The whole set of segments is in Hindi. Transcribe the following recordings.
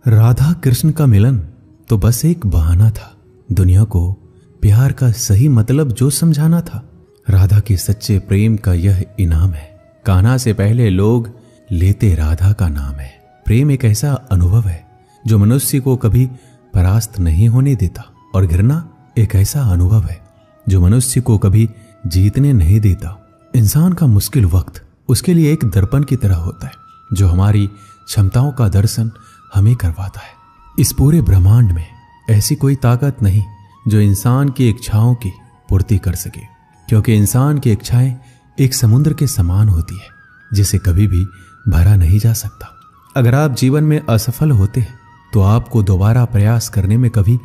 राधा कृष्ण का मिलन तो बस एक बहाना था, दुनिया को प्यार का सही मतलब जो समझाना था। राधा के सच्चे प्रेम का यह इनाम है, कान्हा से पहले लोग लेते राधा का नाम है। प्रेम एक ऐसा अनुभव है जो मनुष्य को कभी परास्त नहीं होने देता, और घृणा एक ऐसा अनुभव है जो मनुष्य को कभी जीतने नहीं देता। इंसान का मुश्किल वक्त उसके लिए एक दर्पण की तरह होता है जो हमारी क्षमताओं का दर्शन हमें करवाता है। इस पूरे ब्रह्मांड में ऐसी कोई ताकत नहीं जो इंसान की इच्छाओं की पूर्ति कर सके, क्योंकि इंसान की इच्छाएं एक समुद्र के समान होती है जिसे कभी भी भरा नहीं जा सकता। अगर आप जीवन में असफल होते हैं तो आपको दोबारा प्रयास करने में कभी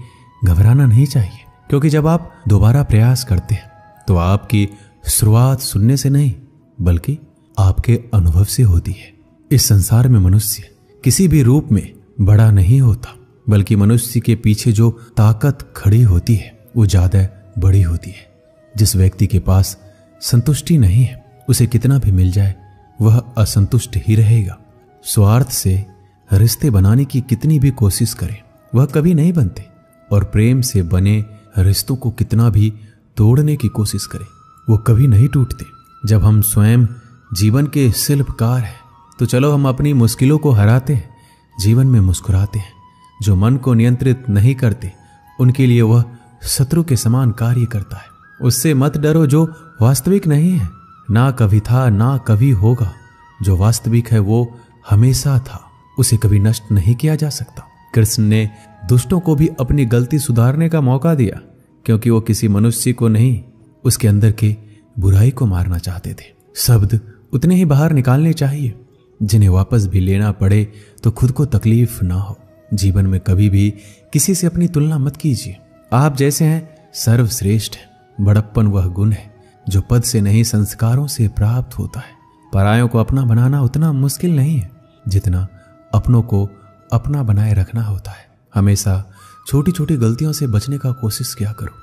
घबराना नहीं चाहिए, क्योंकि जब आप दोबारा प्रयास करते हैं तो आपकी शुरुआत सुनने से नहीं बल्कि आपके अनुभव से होती है। इस संसार में मनुष्य किसी भी रूप में बड़ा नहीं होता, बल्कि मनुष्य के पीछे जो ताकत खड़ी होती है वो ज्यादा बड़ी होती है। जिस व्यक्ति के पास संतुष्टि नहीं है उसे कितना भी मिल जाए वह असंतुष्ट ही रहेगा। स्वार्थ से रिश्ते बनाने की कितनी भी कोशिश करें वह कभी नहीं बनते, और प्रेम से बने रिश्तों को कितना भी तोड़ने की कोशिश करें वो कभी नहीं टूटते। जब हम स्वयं जीवन के शिल्पकार हैं तो चलो हम अपनी मुश्किलों को हराते हैं, जीवन में मुस्कुराते हैं। जो मन को नियंत्रित नहीं करते उनके लिए वह शत्रु के समान कार्य करता है। उससे मत डरो जो वास्तविक नहीं है, ना कभी था ना कभी होगा। जो वास्तविक है वो हमेशा था, उसे कभी नष्ट नहीं किया जा सकता। कृष्ण ने दुष्टों को भी अपनी गलती सुधारने का मौका दिया, क्योंकि वो किसी मनुष्य को नहीं उसके अंदर के बुराई को मारना चाहते थे। शब्द उतने ही बाहर निकालने चाहिए जिन्हें वापस भी लेना पड़े तो खुद को तकलीफ ना हो। जीवन में कभी भी किसी से अपनी तुलना मत कीजिए। आप जैसे हैं सर्वश्रेष्ठ है। बड़प्पन वह गुण है जो पद से नहीं संस्कारों से प्राप्त होता है। परायों को अपना बनाना उतना मुश्किल नहीं है जितना अपनों को अपना बनाए रखना होता है। हमेशा छोटी छोटी गलतियों से बचने का कोशिश किया करो,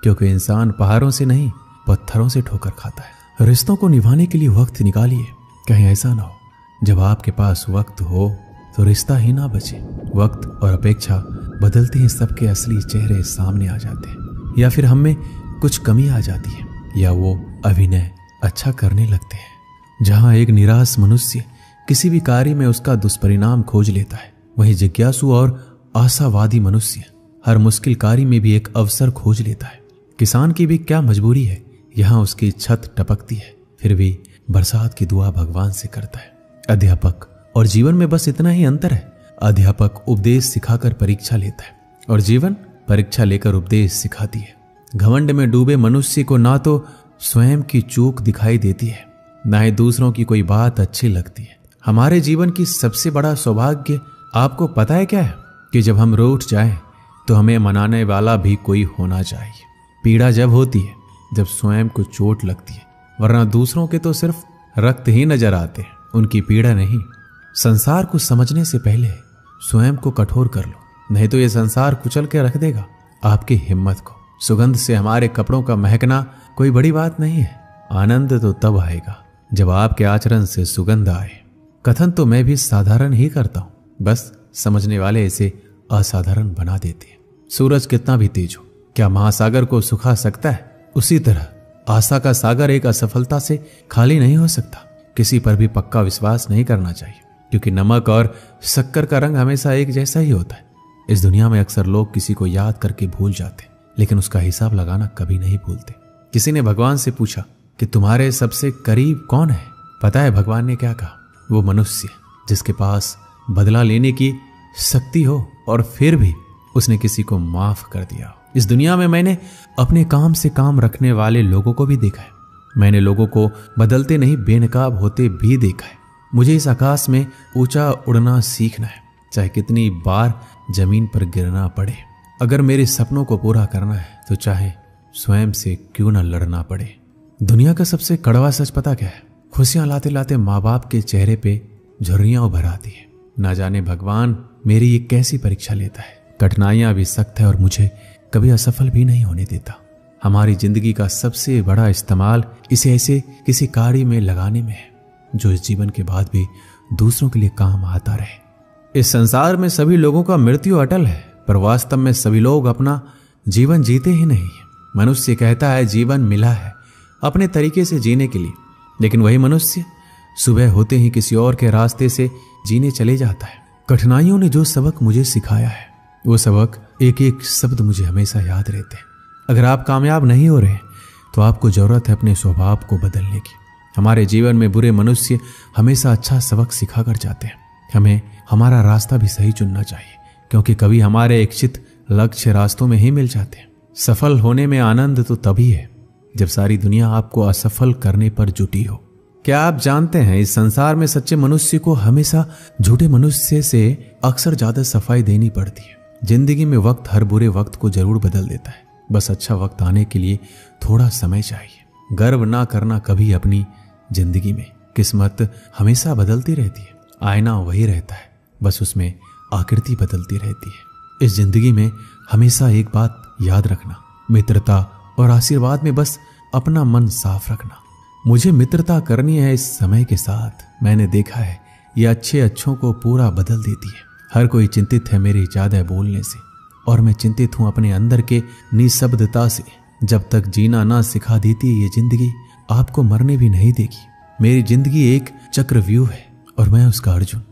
क्योंकि इंसान पहाड़ों से नहीं पत्थरों से ठोकर खाता है। रिश्तों को निभाने के लिए वक्त निकालिए, कहीं ऐसा ना हो जब आपके पास वक्त हो तो रिश्ता ही ना बचे। वक्त और अपेक्षा बदलते ही सबके असली चेहरे सामने आ जाते हैं, या फिर हम में कुछ कमी आ जाती है, या वो अभिनय अच्छा करने लगते हैं। जहां एक निराश मनुष्य किसी भी कार्य में उसका दुष्परिणाम खोज लेता है, वहीं जिज्ञासु और आशावादी मनुष्य हर मुश्किल कार्य में भी एक अवसर खोज लेता है। किसान की भी क्या मजबूरी है, यहाँ उसकी छत टपकती है फिर भी बरसात की दुआ भगवान से करता है। अध्यापक और जीवन में बस इतना ही अंतर है, अध्यापक उपदेश सिखाकर परीक्षा लेता है और जीवन परीक्षा लेकर उपदेश सिखाती है। घमंड में डूबे मनुष्य को ना तो स्वयं की चूक दिखाई देती है, ना ही दूसरों की कोई बात अच्छी लगती है। हमारे जीवन की सबसे बड़ा सौभाग्य आपको पता है क्या है? कि जब हम रूठ जाएं तो हमें मनाने वाला भी कोई होना चाहिए। पीड़ा जब होती है जब स्वयं को चोट लगती है, वरना दूसरों के तो सिर्फ रक्त ही नजर आते हैं, उनकी पीड़ा नहीं। संसार को समझने से पहले स्वयं को कठोर कर लो, नहीं तो ये संसार कुचल के रख देगा आपकी हिम्मत को। सुगंध से हमारे कपड़ों का महकना कोई बड़ी बात नहीं है। आनंद तो तब आएगा जब आपके आचरण से सुगंध आए। कथन तो मैं भी साधारण ही करता हूं, बस समझने वाले इसे असाधारण बना देते हैं। सूरज कितना भी तेज हो क्या महासागर को सुखा सकता है? उसी तरह आशा का सागर एक असफलता से खाली नहीं हो सकता। किसी पर भी पक्का विश्वास नहीं करना चाहिए, क्योंकि नमक और शक्कर का रंग हमेशा एक जैसा ही होता है। इस दुनिया में अक्सर लोग किसी को याद करके भूल जाते, लेकिन उसका हिसाब लगाना कभी नहीं भूलते। किसी ने भगवान से पूछा कि तुम्हारे सबसे करीब कौन है? पता है भगवान ने क्या कहा? वो मनुष्य जिसके पास बदला लेने की शक्ति हो और फिर भी उसने किसी को माफ कर दिया। इस दुनिया में मैंने अपने काम से काम रखने वाले लोगों को भी देखा है। मैंने लोगों को बदलते नहीं बेनकाब होते भी देखा है। मुझे इस आकाश में ऊंचा उड़ना सीखना है, चाहे कितनी बार जमीन पर गिरना पड़े। अगर मेरे सपनों को पूरा करना है तो चाहे स्वयं से क्यों न लड़ना पड़े। दुनिया का सबसे कड़वा सच पता क्या है? खुशियां लाते लाते माँ बाप के चेहरे पे झुर्रियां उभर आती है। ना जाने भगवान मेरी ये कैसी परीक्षा लेता है। कठिनाइयां भी सख्त है और मुझे कभी असफल भी नहीं होने देता। हमारी जिंदगी का सबसे बड़ा इस्तेमाल इसे ऐसे किसी कार्य में लगाने में है जो इस जीवन के बाद भी दूसरों के लिए काम आता रहे। इस संसार में सभी लोगों का मृत्यु अटल है, पर वास्तव में सभी लोग अपना जीवन जीते ही नहीं। मनुष्य कहता है जीवन मिला है अपने तरीके से जीने के लिए, लेकिन वही मनुष्य सुबह होते ही किसी और के रास्ते से जीने चले जाता है। कठिनाइयों ने जो सबक मुझे सिखाया है, वो सबक एक एक शब्द मुझे हमेशा याद रहते हैं। अगर आप कामयाब नहीं हो रहे तो आपको जरूरत है अपने स्वभाव को बदलने की। हमारे जीवन में बुरे मनुष्य हमेशा अच्छा सबक सिखा कर जाते हैं। हमें हमारा रास्ता भी सही चुनना चाहिए, क्योंकि कभी हमारे इच्छित लक्ष्य रास्तों में ही मिल जाते हैं। सफल होने में आनंद तो तभी है जब सारी दुनिया आपको असफल करने पर जुटी हो। क्या आप जानते हैं इस संसार में सच्चे मनुष्य को हमेशा झूठे मनुष्य से अक्सर ज्यादा सफाई देनी पड़ती है। जिंदगी में वक्त हर बुरे वक्त को जरूर बदल देता है, बस अच्छा वक्त आने के लिए थोड़ा समय चाहिए। गर्व ना करना कभी अपनी जिंदगी में, किस्मत हमेशा बदलती रहती है, आईना वही रहता है, बस उसमें आकृति बदलती रहती है। इस जिंदगी में हमेशा एक बात याद रखना, मित्रता और आशीर्वाद में बस अपना मन साफ रखना। मुझे मित्रता करनी है इस समय के साथ, मैंने देखा है ये अच्छे अच्छों को पूरा बदल देती है। हर कोई चिंतित है मेरे ज्यादा बोलने से, और मैं चिंतित हूं अपने अंदर के निशब्दता से। जब तक जीना ना सिखा देती ये जिंदगी, आपको मरने भी नहीं देगी। मेरी जिंदगी एक चक्रव्यूह है और मैं उसका अर्जुन।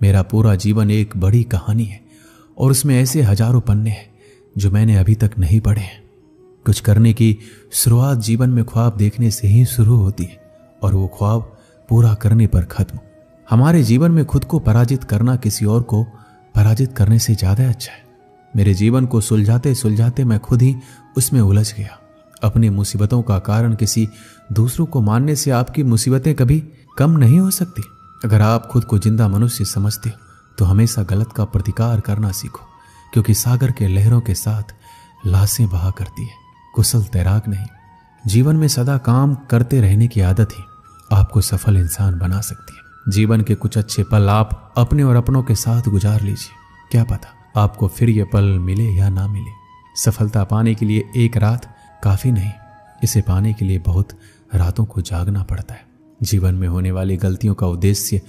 मेरा पूरा जीवन एक बड़ी कहानी है और उसमें ऐसे हजारों पन्ने हैं जो मैंने अभी तक नहीं पढ़े हैं। कुछ करने की शुरुआत जीवन में ख्वाब देखने से ही शुरू होती है और वो ख्वाब पूरा करने पर खत्म। हमारे जीवन में खुद को पराजित करना किसी और को पराजित करने से ज्यादा अच्छा है। मेरे जीवन को सुलझाते सुलझाते मैं खुद ही उसमें उलझ गया। अपनी मुसीबतों का कारण किसी दूसरों को मानने से आपकी मुसीबतें कभी कम नहीं हो सकती। अगर आप खुद को जिंदा मनुष्य समझते हो तो हमेशा गलत का प्रतिकार करना सीखो, क्योंकि सागर के लहरों के साथ लाशें बहा करती है, कुशल तैराक नहीं। जीवन में सदा काम करते रहने की आदत ही आपको सफल इंसान बना सकती है। जीवन के कुछ अच्छे पल आप अपने और अपनों के साथ गुजार लीजिए। क्या पता आपको फिर ये पल मिले या ना मिले। सफलता पाने के लिए एक रात काफी नहीं, इसे पाने के लिए बहुत रातों को जागना पड़ता है। जीवन में होने वाली गलतियों का उद्देश्य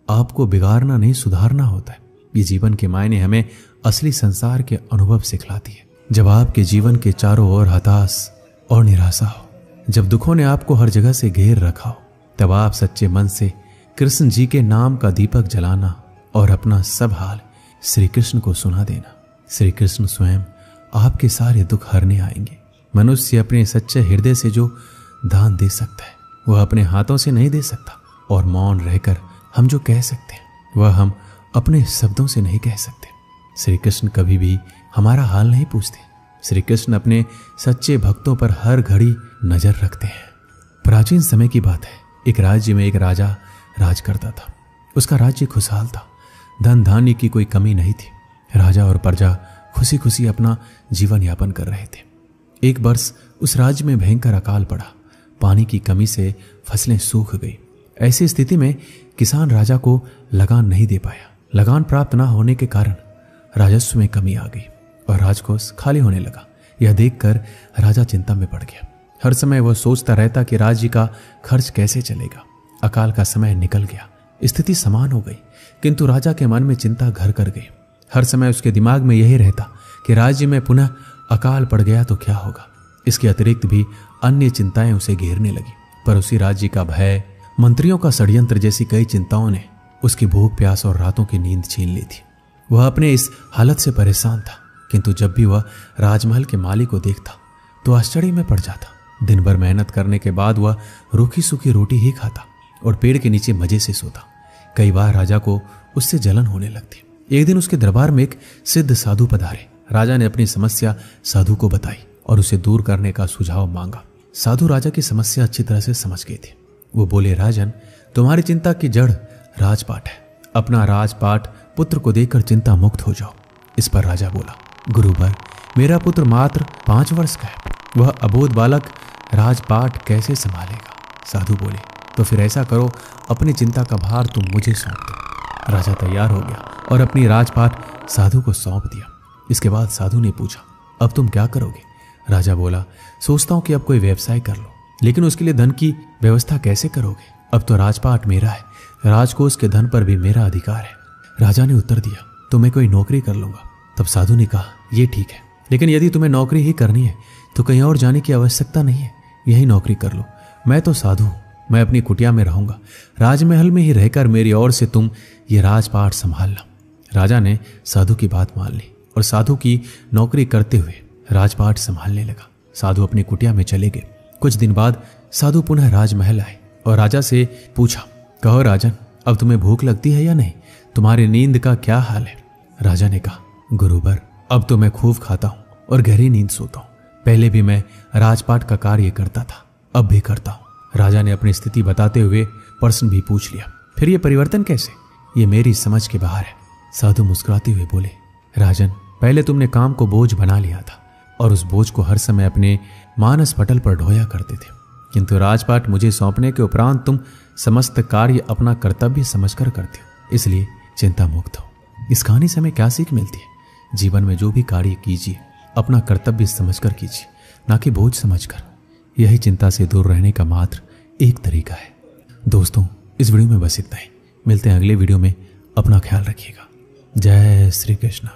आपको बिगाड़ना नहीं, सुधारना होता है। ये जीवन के मायने हमें असली संसार के अनुभव सिखलाती है। जब आपके जीवन के चारों ओर हताश और निराशा हो, जब दुखों ने आपको हर जगह से घेर रखा हो, तब आप सच्चे मन से कृष्ण जी के नाम का दीपक जलाना और अपना सब हाल श्री कृष्ण को सुना देना। श्री कृष्ण स्वयं आपके सारे दुख हरने आएंगे। मनुष्य अपने सच्चे हृदय से जो दान दे सकता है वह अपने हाथों से नहीं दे सकता, और मौन रहकर हम जो कह सकते हैं वह हम अपने शब्दों से नहीं कह सकते। श्री कृष्ण कभी भी हमारा हाल नहीं पूछते। श्री कृष्ण अपने सच्चे भक्तों पर हर घड़ी नजर रखते हैं। प्राचीन समय की बात है, एक राज्य में एक राजा राज करता था। उसका राज्य खुशहाल था, धन धान्य की कोई कमी नहीं थी। राजा और प्रजा खुशी खुशी अपना जीवन यापन कर रहे थे। एक वर्ष उस राज्य में भयंकर अकाल पड़ा। पानी की कमी से फसलें सूख गई। ऐसी स्थिति में किसान राजा को लगान नहीं दे पाया। लगान प्राप्त न होने के कारण राजस्व में कमी आ गई और राजकोष खाली होने लगा। यह देखकर राजा चिंता में पड़ गया। हर समय वह सोचता रहता कि राज्य का खर्च कैसे चलेगा। अकाल का समय निकल गया, स्थिति समान हो गई, किंतु राजा के मन में चिंता घर कर गई। हर समय उसके दिमाग में यही रहता कि राज्य में पुनः अकाल पड़ गया तो क्या होगा। इसके अतिरिक्त भी अन्य चिंताएं उसे घेरने लगी। पर उसी राज्य का भय, मंत्रियों का षड्यंत्र जैसी कई चिंताओं ने उसकी भूख प्यास और रातों की नींद छीन ली थी। वह अपने इस हालत से परेशान था, किंतु जब भी वह राजमहल के मालिक को देखता तो आश्चर्य में पड़ जाता। दिन भर मेहनत करने के बाद वह रूखी सूखी रोटी ही खाता और पेड़ के नीचे मजे से सोता। कई बार राजा को उससे जलन होने लगती। एक दिन उसके दरबार में एक सिद्ध साधु पधारे। राजा ने अपनी समस्या साधु को बताई और उसे दूर करने का सुझाव मांगा। साधु राजा की समस्या अच्छी तरह से समझ गए थे। वो बोले, राजन, तुम्हारी चिंता की जड़ राजपाट है। अपना राजपाट पुत्र को देकर चिंता मुक्त हो जाओ। इस पर राजा बोला, गुरुवर, मेरा पुत्र मात्र 5 वर्ष का है, वह अबोध बालक राजपाट कैसे संभालेगा। साधु बोले, तो फिर ऐसा करो, अपनी चिंता का भार तुम मुझे सौंप दो। राजा तैयार हो गया और अपनी राजपाट साधु को सौंप दिया। इसके बाद साधु ने पूछा, अब तुम क्या करोगे। राजा बोला, सोचता हूं कि अब कोई व्यवसाय कर लो, लेकिन उसके लिए धन की व्यवस्था कैसे करोगे। अब तो राजपाट मेरा है, राजकोष के धन पर भी मेरा अधिकार है। राजा ने उत्तर दिया, तो मैं कोई नौकरी कर लूंगा। तब साधु ने कहा, ये ठीक है, लेकिन यदि तुम्हें नौकरी ही करनी है तो कहीं और जाने की आवश्यकता नहीं है, यही नौकरी कर लो। मैं तो साधु हूं, मैं अपनी कुटिया में रहूंगा, राजमहल में ही रहकर मेरी ओर से तुम ये राजपाट संभालना। राजा ने साधु की बात मान ली और साधु की नौकरी करते हुए राजपाट संभालने लगा। साधु अपनी कुटिया में चले गए। कुछ दिन बाद साधु पुनः राजमहल आए और राजा से पूछा, कहो राजन, अब तुम्हें भूख लगती है या नहीं? तुम्हारी नींद का क्या हाल है? राजा ने कहा, गुरुवर, अब तो मैं खूब खाता हूं और गहरी नींद सोता हूं। पहले भी मैं राजपाट का कार्य करता था, अब भी करता हूं। राजा ने अपनी स्थिति बताते हुए प्रश्न भी पूछ लिया, फिर ये परिवर्तन कैसे? ये मेरी समझ के बाहर है। साधु मुस्कुराते हुए बोले, राजन, पहले तुमने काम को बोझ बना लिया था और उस बोझ को हर समय अपने मानस पटल पर ढोया करते थे, किंतु राजपाट मुझे सौंपने के उपरांत तुम समस्त कार्य अपना कर्तव्य समझकर करते हो, इसलिए चिंता मुक्त हो। इस कहानी से हमें क्या सीख मिलती है? जीवन में जो भी कार्य कीजिए अपना कर्तव्य समझकर कीजिए, ना कि बोझ समझकर। यही चिंता से दूर रहने का मात्र एक तरीका है। दोस्तों, इस वीडियो में बस इतना ही। मिलते हैं अगले वीडियो में। अपना ख्याल रखिएगा। जय श्री कृष्ण।